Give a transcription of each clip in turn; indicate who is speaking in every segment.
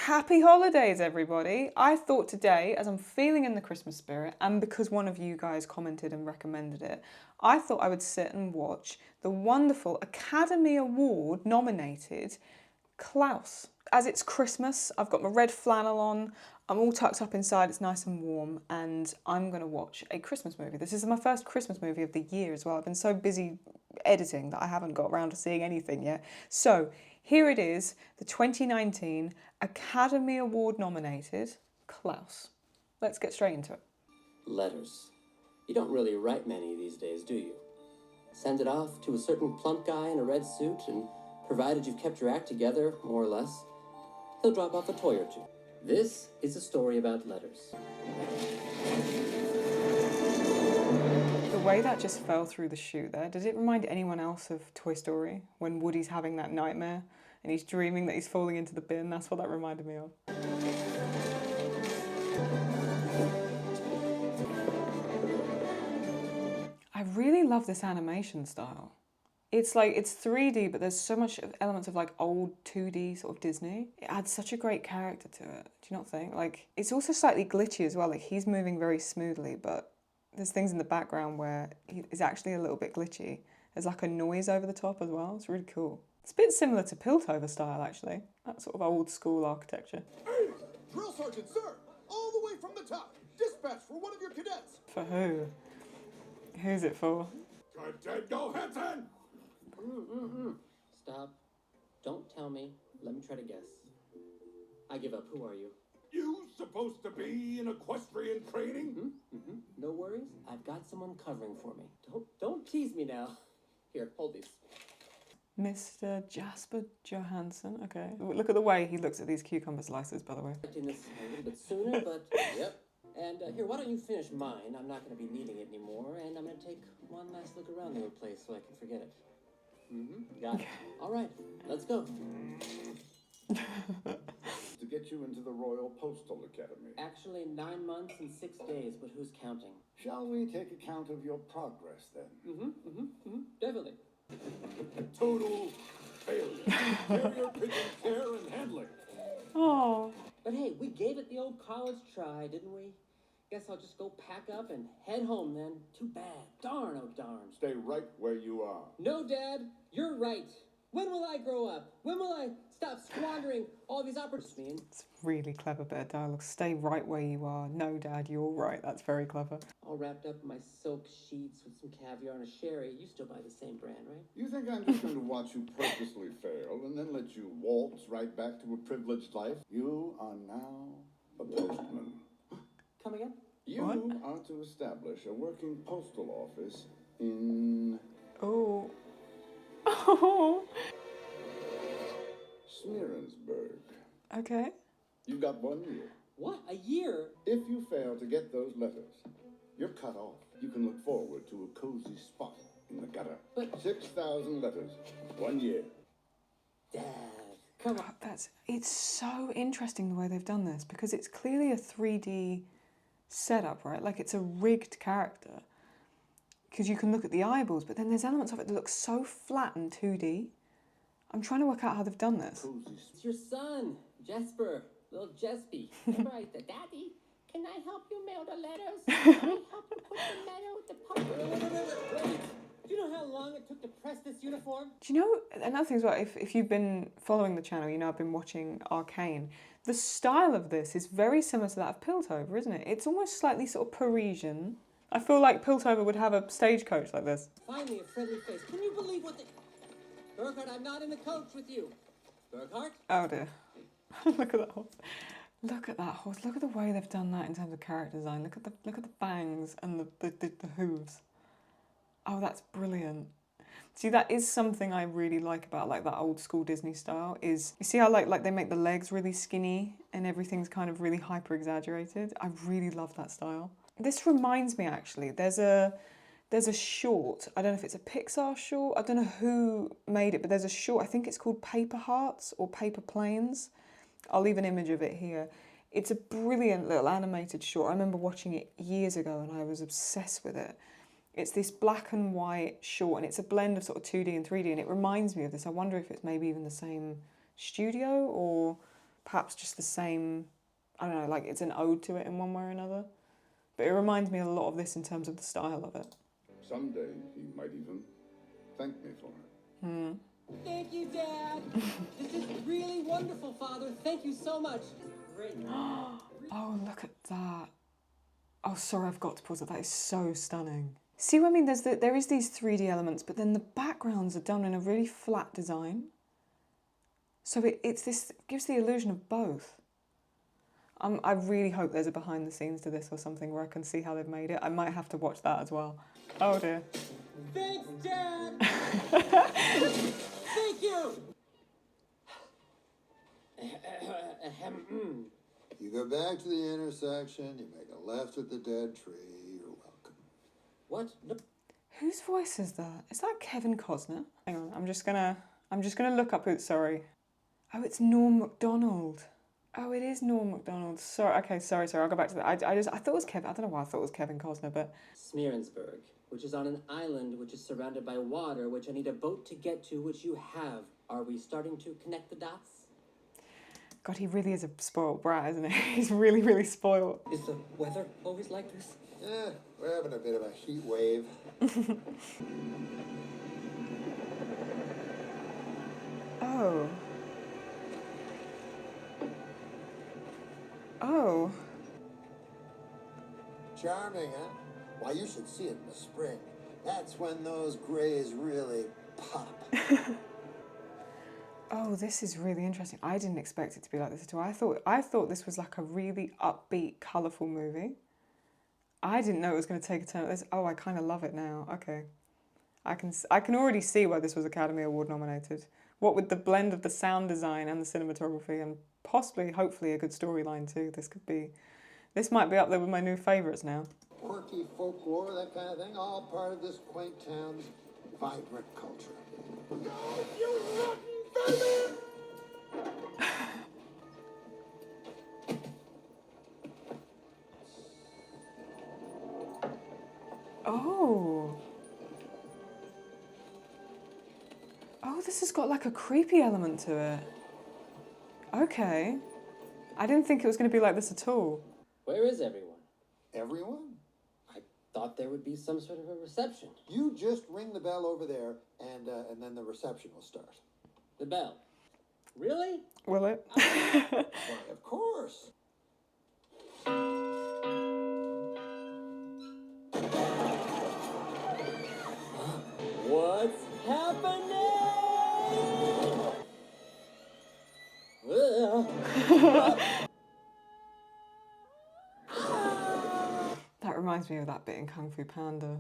Speaker 1: Happy holidays, everybody. I thought today, as I'm feeling in the Christmas spirit, and because one of you guys commented and recommended it, I thought I would sit and watch the wonderful Academy Award nominated Klaus. As it's Christmas, I've got my red flannel on, I'm all tucked up inside, it's nice and warm, and I'm going to watch a Christmas movie. This is my first Christmas movie of the year as well. I've been so busy editing that I haven't got around to seeing anything yet. So here it is, the 2019 Academy Award nominated Klaus. Let's get straight into it.
Speaker 2: Letters. You don't really write many these days, do you? Send it off to a certain plump guy in a red suit, and provided you've kept your act together, more or less, he'll drop off a toy or two. This is a story about letters.
Speaker 1: The way that just fell through the chute there, does it remind anyone else of Toy Story? When Woody's having that nightmare and he's dreaming that he's falling into the bin? That's what that reminded me of. I really love this animation style. It's like, it's 3D, but there's so much elements of like old 2D sort of Disney. It adds such a great character to it. Do you not think? Like, it's also slightly glitchy as well. Like, he's moving very smoothly, but there's things in the background where he's actually a little bit glitchy. There's like a noise over the top as well. It's really cool. It's a bit similar to Piltover style, actually. That sort of old school architecture.
Speaker 3: Hey, drill sergeant, sir! All the way from the top! Dispatch for one of your cadets!
Speaker 1: For who? Who's it for?
Speaker 3: Cadet Johansson!
Speaker 2: Stop. Don't tell me. Let me try to guess. I give up. Who are you?
Speaker 3: You supposed to be in equestrian training?
Speaker 2: No worries. I've got someone covering for me. Don't tease me now. Here, hold these.
Speaker 1: Mr. Jesper Johansson. Okay. Look at the way he looks at these cucumber slices, by the way.
Speaker 2: Expecting this a little bit sooner, but yep. And here, why don't you finish mine? I'm not going to be needing it anymore, and I'm going to take one last look around the old place so I can forget it. Got it. All right, let's go.
Speaker 3: To get you into the Royal Postal Academy.
Speaker 2: Actually, 9 months and 6 days, but who's counting?
Speaker 3: Shall we take account of your progress then?
Speaker 2: Definitely.
Speaker 3: Total failure. Carrier pigeon care and handling.
Speaker 1: Oh.
Speaker 2: But hey, we gave it the old college try, didn't we? Guess I'll just go pack up and head home then. Too bad. Darn, oh darn.
Speaker 3: Stay right where you are.
Speaker 2: No, Dad, you're right. When will I grow up? When will I stop squandering all these opportunities?
Speaker 1: It's really clever bit of dialogue. Stay right where you are. No, Dad, you're right. That's very clever.
Speaker 2: All wrapped up in my silk sheets with some caviar and a sherry. You still buy the same brand, right?
Speaker 3: You think I'm just going to watch you purposely fail and then let you waltz right back to a privileged life? You are now a postman.
Speaker 2: Come again?
Speaker 3: You are to establish a working postal office in...
Speaker 1: Oh. Oh.
Speaker 3: Smeerensburg.
Speaker 1: Okay.
Speaker 3: You've got 1 year.
Speaker 2: What? A year?
Speaker 3: If you fail to get those letters, you're cut off. You can look forward to a cozy spot in the gutter.
Speaker 2: But
Speaker 3: 6,000 letters, 1 year.
Speaker 2: Dad, come on.
Speaker 1: It's so interesting the way they've done this, because it's clearly a 3D setup, right? Like, it's a rigged character. Because you can look at the eyeballs, but then there's elements of it that look so flat and 2D. I'm trying to work out how they've done this.
Speaker 2: It's your son, Jesper. Little Jespy. Right, the daddy. Can I help you mail the letters? Can I help you put the letter with the post? Wait. Do you know how long it took to press this uniform?
Speaker 1: Do you know, another thing as well, if you've been following the channel, you know I've been watching Arcane. The style of this is very similar to that of Piltover, isn't it? It's almost slightly sort of Parisian. I feel like Piltover would have a stagecoach like this.
Speaker 2: Finally, a friendly face. Can you believe what the... Burkhart, I'm not in the coach with you. Burkhart?
Speaker 1: Oh dear. Look at that horse. Look at that horse. Look at the way they've done that in terms of character design. Look at the bangs and the hooves. Oh, that's brilliant. See, that is something I really like about like that old school Disney style, is you see how like they make the legs really skinny and everything's kind of really hyper exaggerated. I really love that style. This reminds me, actually, there's a short, I don't know if it's a Pixar short, I don't know who made it, but there's a short, I think it's called Paper Hearts or Paper Planes. I'll leave an image of it here. It's a brilliant little animated short. I remember watching it years ago and I was obsessed with it. It's this black and white short, and it's a blend of sort of 2D and 3D, and it reminds me of this. I wonder if it's maybe even the same studio or perhaps just the same, I don't know, like it's an ode to it in one way or another. But it reminds me a lot of this in terms of the style of it.
Speaker 3: Someday he might even thank me for it.
Speaker 2: Thank you, Dad. This is really wonderful, Father. Thank you so much. Great.
Speaker 1: Oh, look at that. Oh, sorry, I've got to pause it. That is so stunning. See what I mean? There is these 3D elements, but then the backgrounds are done in a really flat design. So it gives the illusion of both. I really hope there's a behind the scenes to this or something where I can see how they've made it. I might have to watch that as well. Oh dear.
Speaker 2: Thanks, Dad. Thank you.
Speaker 4: You go back to the intersection, you make a left at the dead tree, you're welcome.
Speaker 2: What? No.
Speaker 1: Whose voice is that? Is that Kevin Costner? Hang on, I'm just gonna look up who. Sorry. Oh, it's Norm Macdonald. Oh, it is Norm Macdonald. Sorry. Okay, sorry. I'll go back to that. I thought it was Kevin. I don't know why I thought it was Kevin Costner, but
Speaker 2: Smeerensburg, which is on an island which is surrounded by water, which I need a boat to get to, which you have. Are we starting to connect the dots?
Speaker 1: God, he really is a spoiled brat, isn't he? He's really, really spoiled.
Speaker 2: Is the weather always like this?
Speaker 4: Yeah, we're having a bit of a heat wave.
Speaker 1: Oh. Oh.
Speaker 4: Charming, huh? Why, you should see it in the spring. That's when those grays really pop.
Speaker 1: Oh, this is really interesting. I didn't expect it to be like this at all. I thought this was like a really upbeat, colourful movie. I didn't know it was going to take a turn like this. Oh, I kind of love it now. Okay. I can already see why this was Academy Award nominated. What with the blend of the sound design and the cinematography and possibly, hopefully, a good storyline too. This might be up there with my new favourites now.
Speaker 4: Quirky folklore, that kind of thing, all part of this quaint town's vibrant culture. No, you rotten vermin!
Speaker 1: Oh. Oh, this has got like a creepy element to it. Okay. I didn't think it was going to be like this at all.
Speaker 2: Where is everyone?
Speaker 4: Everyone?
Speaker 2: I thought there would be some sort of a reception.
Speaker 4: You just ring the bell over there, and then the reception will start.
Speaker 2: The bell. Really?
Speaker 1: Will it?
Speaker 4: Why, of course.
Speaker 2: What's happening?
Speaker 1: That reminds me of that bit in Kung Fu Panda.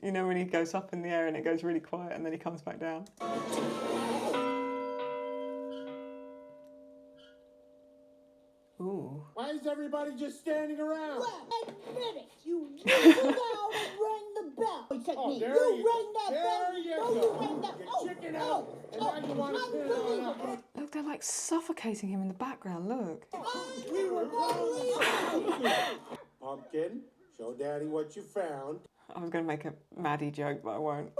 Speaker 1: You know when he goes up in the air and it goes really quiet and then he comes back down? Ooh.
Speaker 5: Why is everybody just standing around?
Speaker 6: Well, admit it. You whistled out and rang the bell.
Speaker 5: Oh, there
Speaker 6: you
Speaker 5: you
Speaker 6: rang that
Speaker 5: there
Speaker 6: bell.
Speaker 5: you
Speaker 6: No,
Speaker 5: go.
Speaker 6: you rang that.
Speaker 5: You're chicken out. And now you want to stand on up.
Speaker 1: Look, they're like suffocating him in the background, look.
Speaker 6: We were rolling.
Speaker 5: Pumpkin, show Daddy what you found.
Speaker 1: I was going to make a Maddie joke, but I won't.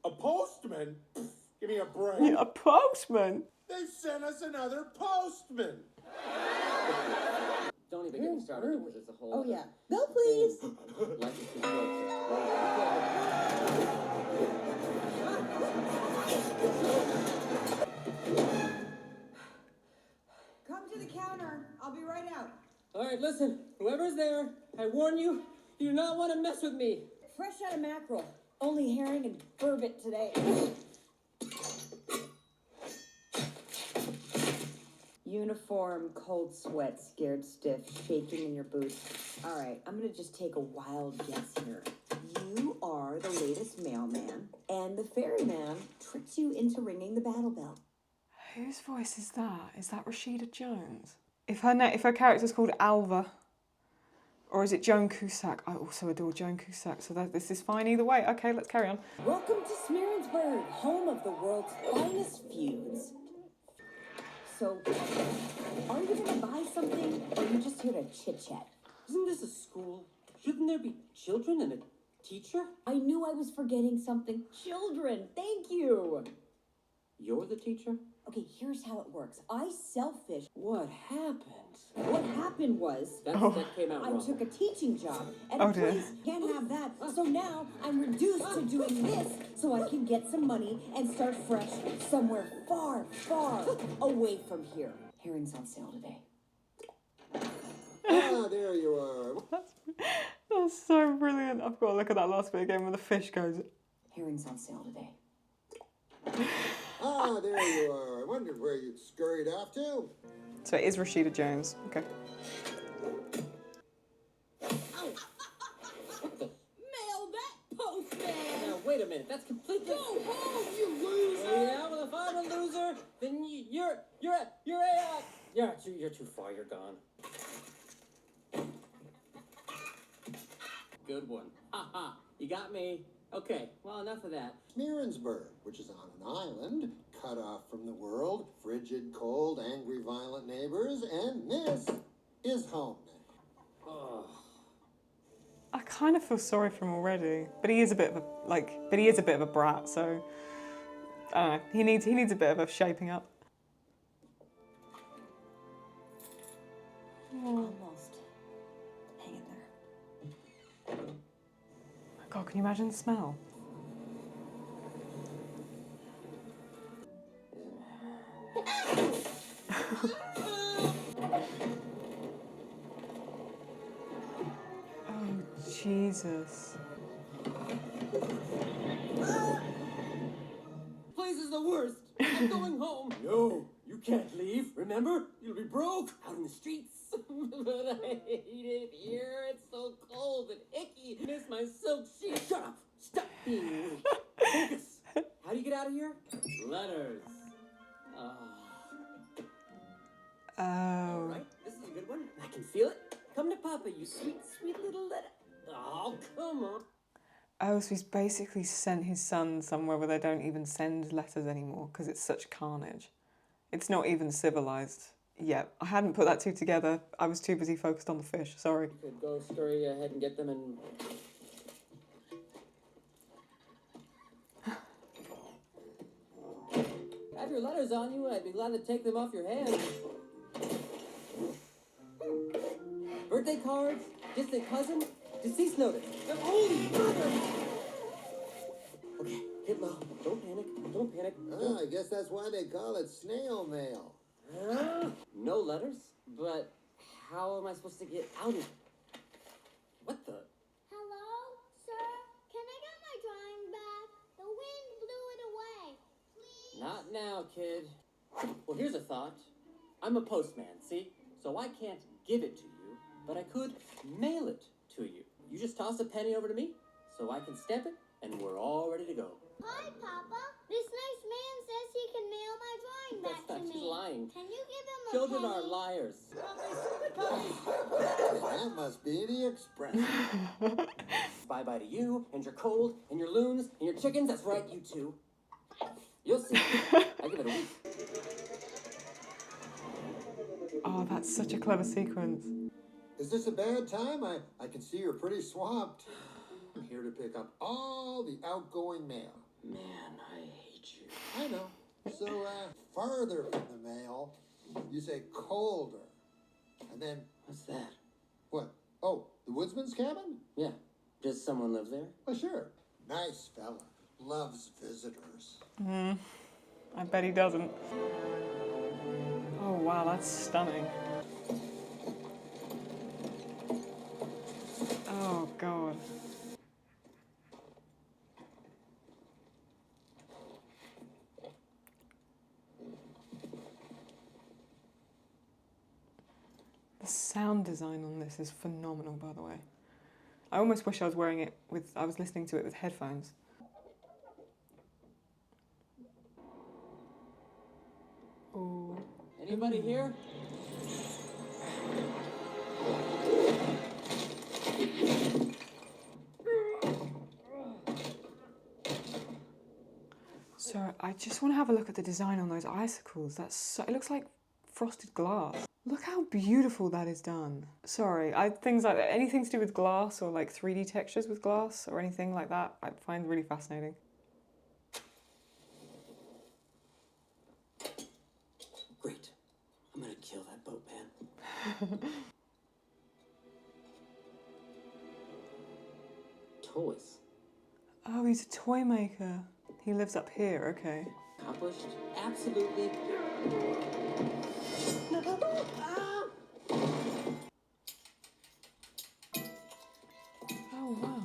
Speaker 5: A postman? Give me a break.
Speaker 1: Yeah, a postman?
Speaker 5: They sent us another postman.
Speaker 2: Don't even get me started because it's a whole.
Speaker 6: Oh yeah. Bill, please.
Speaker 2: Life is too short.
Speaker 7: Come to the counter. I'll be right out.
Speaker 2: All right, listen. Whoever's there, I warn you, you do not want to mess with me.
Speaker 7: Fresh out of mackerel. Only herring and burbot today. Uniform, cold sweat, scared stiff, shaking in your boots. All right, I'm gonna just take a wild guess here. You are the latest mailman, and the ferryman tricks you into ringing the battle bell.
Speaker 1: Whose voice is that? Is that Rashida Jones? If her character's called Alva, or is it Joan Cusack? I also adore Joan Cusack, so this is fine either way. Okay, let's carry on.
Speaker 7: Welcome to Smeerensburg, home of the world's finest feuds. So, are you gonna buy something, or are you just here to chit-chat?
Speaker 2: Isn't this a school? Shouldn't there be children and Teacher?
Speaker 7: I knew I was forgetting something. Children, thank you.
Speaker 2: You're the teacher?
Speaker 7: Okay, here's how it works. I sell fish.
Speaker 2: What happened?
Speaker 7: What happened was
Speaker 2: That came out
Speaker 7: I
Speaker 2: wrong.
Speaker 7: took a teaching job, and
Speaker 1: Oh,
Speaker 7: a
Speaker 1: dear.
Speaker 7: place can't have that. So now I'm reduced to doing this so I can get some money and start fresh somewhere far, far away from here. Herring's on sale today.
Speaker 4: Ah, there you are.
Speaker 1: That's so brilliant. I've got to look at that last bit again where the fish goes.
Speaker 7: Herring's on sale today.
Speaker 4: Ah, there you are. I wondered where you'd scurried off to.
Speaker 1: So it is Rashida Jones. Okay.
Speaker 6: Mail that, postman!
Speaker 2: Now, wait a minute. That's completely...
Speaker 6: Go home, you loser!
Speaker 2: Oh, yeah? Well, if I'm a loser, then you're too far. You're gone. Good one. Ha ha. You got me. Okay. Well, enough of that.
Speaker 4: Smeerensburg, which is on an island, cut off from the world, frigid, cold, angry, violent neighbors, and this is home now.
Speaker 2: Oh.
Speaker 1: I kind of feel sorry for him already, but he is a bit of a brat. So I don't know. He needs a bit of a shaping up.
Speaker 7: Almost. Hang in there.
Speaker 1: God, can you imagine the smell? Oh, Jesus.
Speaker 2: Place is the worst. I'm going home. No, you can't leave. Remember? You'll be broke out in the streets. But I hate it here. It's so cold and icky. Miss my silk sheet. Shut up. Stop being weak. Focus. How do you get out of here? Letters. All right. This is a good one. I can feel it. Come to Papa, you sweet, sweet little letter. Oh, come on.
Speaker 1: Oh, so he's basically sent his son somewhere where they don't even send letters anymore because it's such carnage. It's not even civilized yet. I hadn't put that two together. I was too busy focused on the fish. Sorry.
Speaker 2: You could go scurry ahead and get them and... Have your letters on you, and I'd be glad to take them off your hands. Birthday cards, distant cousin, deceased notice. Holy mother! Okay, get low. Don't panic. Don't panic.
Speaker 4: Ah, I guess that's why they call it snail mail.
Speaker 2: No letters? But how am I supposed to get out of it? What the?
Speaker 8: Hello, sir? Can I get my drawing back? The wind blew it away. Please?
Speaker 2: Not now, kid. Well, here's a thought. I'm a postman, see? So I can't give it to you, but I could mail it to you. You just toss a penny over to me, so I can stamp it, and we're all ready to go.
Speaker 8: Hi, Papa. This nice man says he can mail my drawing back
Speaker 2: That's
Speaker 8: to
Speaker 2: not,
Speaker 8: me.
Speaker 2: he's lying.
Speaker 8: Can you give him a
Speaker 2: Children
Speaker 8: penny?
Speaker 2: are liars.
Speaker 4: That must be the express.
Speaker 2: Bye-bye to you, and your cold, and your loons, and your chickens. That's right, you two. You'll see. I give it a week.
Speaker 1: Oh, that's such a clever sequence.
Speaker 4: Is this a bad time? I can see you're pretty swamped. I'm here to pick up all the outgoing mail.
Speaker 2: Man, I hate you.
Speaker 4: I know. So, farther from the mail, you say colder. And then,
Speaker 2: What's that?
Speaker 4: what? Oh, the woodsman's cabin?
Speaker 2: Yeah. Does someone live there?
Speaker 4: Well, sure. Nice fella. Loves visitors.
Speaker 1: I bet he doesn't. Oh, wow, that's stunning. Oh, God. The sound design on this is phenomenal, by the way. I almost wish I was wearing it with, I was listening to it with headphones. Ooh.
Speaker 2: Anybody here?
Speaker 1: So I just want to have a look at the design on those icicles. That's so, it looks like frosted glass. Look how beautiful that is done. Sorry, things like that, anything to do with glass or like 3D textures with glass or anything like that, I find really fascinating.
Speaker 2: Great. I'm gonna kill that boatman. Toys.
Speaker 1: Oh, he's a toy maker. He lives up here, okay.
Speaker 2: Accomplished? Absolutely.
Speaker 1: Oh, wow.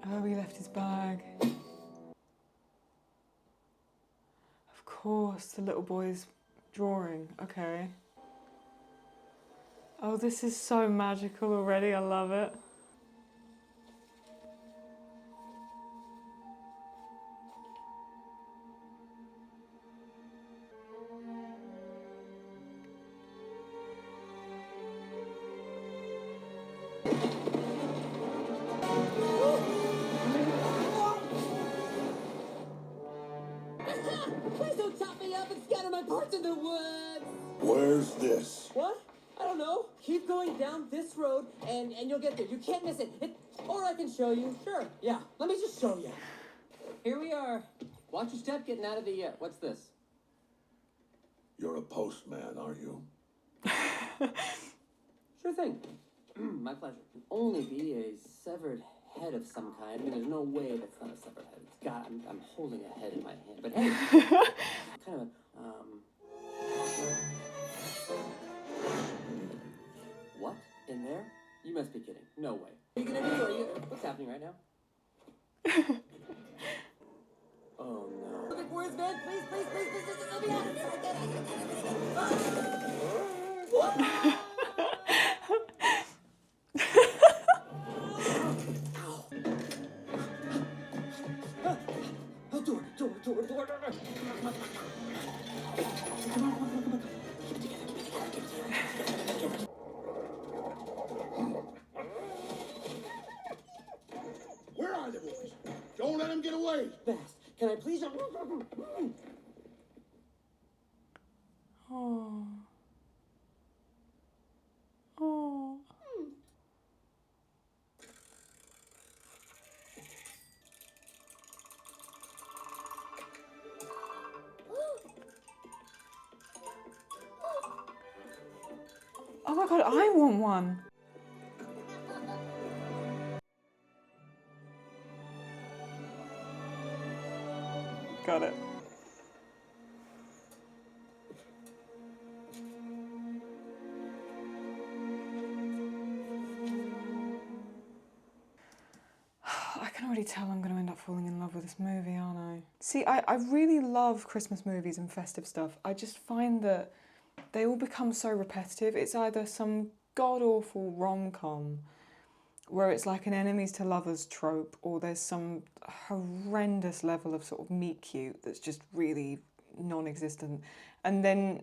Speaker 1: Oh, he left his bag. Of course, the little boy's drawing. Okay. Oh, this is so magical already. I love it.
Speaker 2: Please don't chop me up and scatter my parts in the woods!
Speaker 3: Where's this?
Speaker 2: What? I don't know. Keep going down this road and you'll get there. You can't miss it. Or I can show you. Sure. Yeah. Let me just show you. Here we are. Watch your step getting out of the, what's this?
Speaker 3: You're a postman, are you?
Speaker 2: Sure thing. My pleasure. It can only be a severed head of some kind. I mean, there's no way that's not a severed head. It's got, I'm holding a head in my hand. But hey, kind of what? In there? You must be kidding. No way. What are you gonna do? What's happening right now? Oh no. Big words, man. Please, please, please, please, just let me out. What? Door.
Speaker 5: Where are the boys? Don't let them get away.
Speaker 2: Fast. Can I please?
Speaker 1: Oh. Oh. Oh my god, I want one. Got it. I can already tell I'm going to end up falling in love with this movie, aren't I? See, I really love Christmas movies and festive stuff. I just find that they all become so repetitive. It's either some god-awful rom-com where it's like an enemies to lovers trope, or there's some horrendous level of sort of meet cute that's just really non-existent. And then,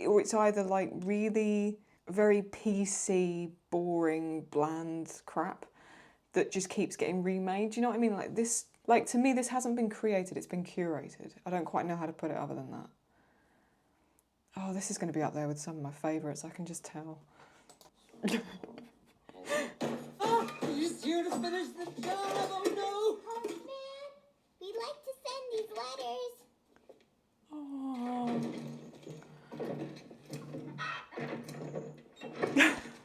Speaker 1: or it's either like really very PC, boring, bland crap that just keeps getting remade. Do you know what I mean? Like this, like to me, this hasn't been created, it's been curated. I don't quite know how to put it other than that. Oh, this is going to be up there with some of my favourites, I can just tell.
Speaker 2: He's here to finish the job. Oh no!
Speaker 8: Postman, we'd like to send these letters.
Speaker 1: Oh.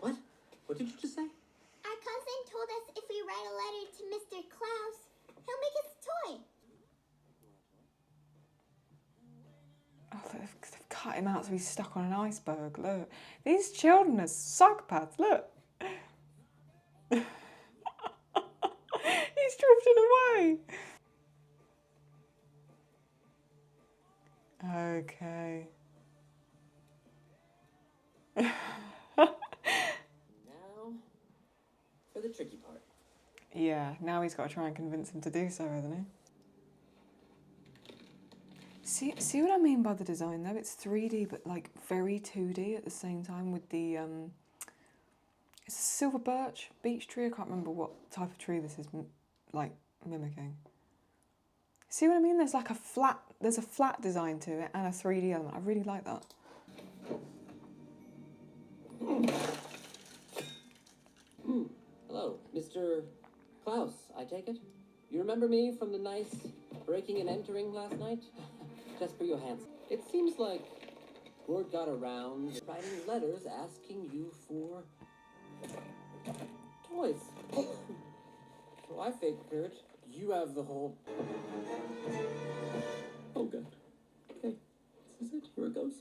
Speaker 2: What? What did you just say?
Speaker 8: Our cousin told us if we write a letter to Mr. Klaus, he'll make us a toy.
Speaker 1: Oh, they've cut him out so he's stuck on an iceberg, look. These children are psychopaths, look. He's drifting away. Okay.
Speaker 2: Now, the tricky part.
Speaker 1: Yeah, now he's got to try and convince him to do so, hasn't he? See what I mean by the design though? It's 3D but like very 2D at the same time with the it's a silver birch beech tree. I can't remember what type of tree this is like mimicking. See what I mean? There's like a flat design to it and a 3D element. I really like that.
Speaker 2: Hello, Mr. Klaus, I take it? You remember me from the nice breaking and entering last night? Jesper Johansson. It seems like word got around writing letters asking you for toys. So I figured you have the whole... Oh god. Okay, this is it. Here it goes.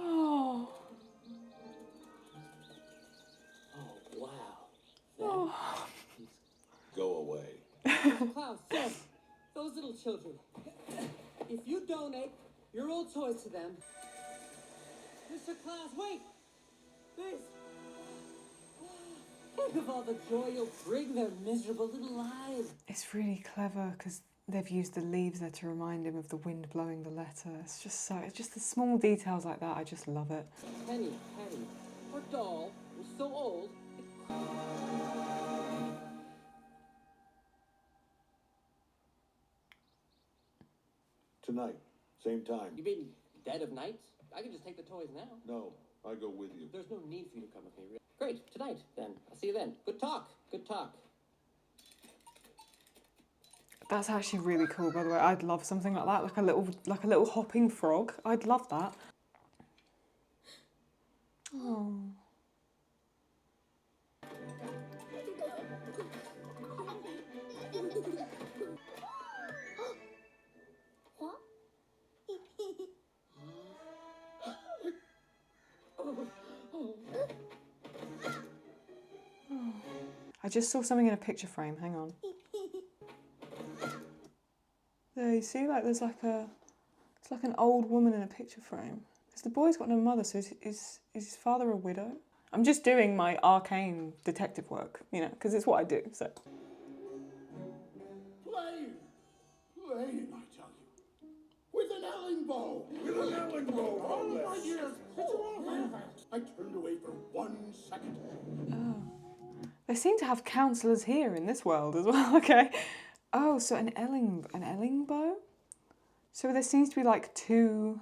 Speaker 1: Oh.
Speaker 2: Oh, wow.
Speaker 1: Oh.
Speaker 3: Go away.
Speaker 2: Klaus, so, those little children, if you donate your old toys to them... Mr. Klaus, wait! Please! Think of all the joy you'll bring their miserable little lives.
Speaker 1: It's really clever because they've used the leaves there to remind him of the wind blowing the letter. It's just the small details like that. I just love it.
Speaker 2: Penny, her doll was so old,
Speaker 3: Tonight, same time.
Speaker 2: You mean dead of night? I can just take the toys now.
Speaker 3: No, I go with you.
Speaker 2: There's no need for you to come with me. Great, tonight, then. I'll see you then. Good talk. Good talk.
Speaker 1: That's actually really cool, by the way. I'd love something like that, like a little hopping frog. I'd love that. Oh.
Speaker 8: What?
Speaker 1: I just saw something in a picture frame. Hang on. There, you see, like it's like an old woman in a picture frame. Because the boy's got no mother, so is his father a widow? I'm just doing my arcane detective work, you know, because it's what I do. So.
Speaker 5: Playing, I tell you. With an Elling bow. With an Elling bow. All of my years. It's all relevant. I turned away for 1 second.
Speaker 1: Oh. They seem to have counsellors here in this world as well. Okay. Oh, so an Elling bow? So there seems to be like 2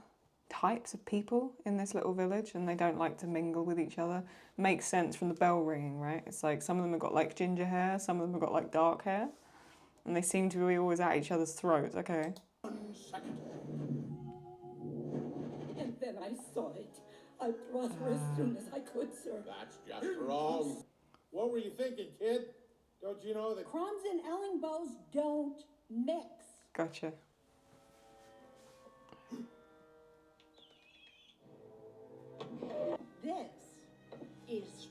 Speaker 1: types of people in this little village and they don't like to mingle with each other. Makes sense from the bell ringing, right? It's like some of them have got like ginger hair, some of them have got like dark hair. And they seem to be always at each other's throats. Okay.
Speaker 5: 1 second.
Speaker 6: And then I saw it. I brought her as soon as I could, sir.
Speaker 5: That's just wrong. What were you thinking, kid? Don't you know that...
Speaker 6: Crumbs and Ellingbows don't mix.
Speaker 1: Gotcha.
Speaker 6: This is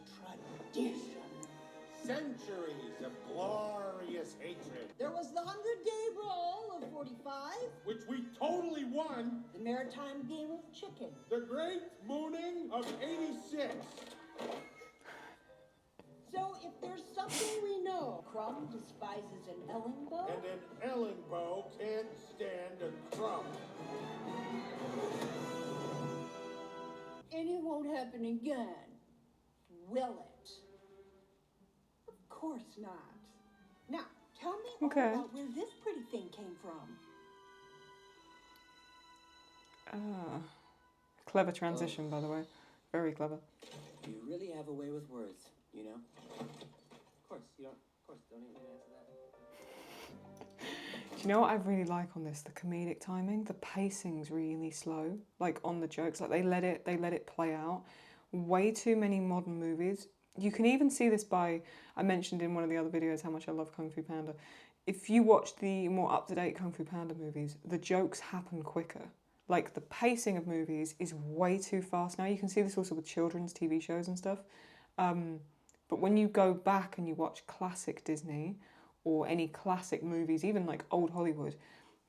Speaker 6: tradition.
Speaker 5: Centuries of glorious hatred,
Speaker 6: There was the 100-day brawl of 45,
Speaker 5: which we totally won.
Speaker 6: the maritime game of chicken.
Speaker 5: The great mooning of 86.
Speaker 6: So if there's something we know, Crumb despises an Ellingbow.
Speaker 5: And an Ellingbow can't stand a crumb.
Speaker 6: And it won't happen again, will it? Of course not. Now, tell me all
Speaker 1: Okay.
Speaker 6: about where this pretty thing came from.
Speaker 1: Ah. Clever transition, by the way. Very clever.
Speaker 2: You really have a way with words, you know? Of course, don't even answer that.
Speaker 1: Do you know what I really like on this? The comedic timing. The pacing's really slow. Like on the jokes, like they let it play out. Way too many modern movies. You can even see this by, I mentioned in one of the other videos how much I love Kung Fu Panda. If you watch the more up-to-date Kung Fu Panda movies, the jokes happen quicker. Like the pacing of movies is way too fast now. You can see this also with children's TV shows and stuff. But when you go back and you watch classic Disney or any classic movies, even like old Hollywood,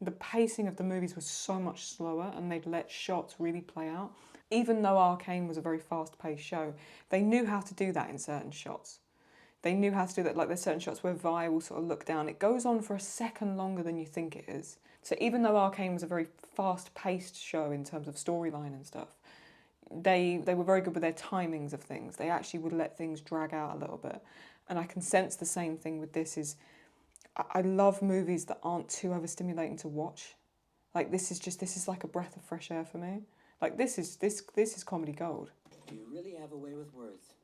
Speaker 1: The pacing of the movies was so much slower, and they'd let shots really play out. Even though Arcane was a very fast-paced show, they knew how to do that in certain shots. They knew how to do that, like there's certain shots where Vi will sort of look down. It goes on for a second longer than you think it is. So even though Arcane was a very fast-paced show in terms of storyline and stuff, they were very good with their timings of things. They actually would let things drag out a little bit. And I can sense the same thing with this. Is I love movies that aren't too overstimulating to watch. Like this is like a breath of fresh air for me. Like this is comedy gold.
Speaker 2: You really have a way with words.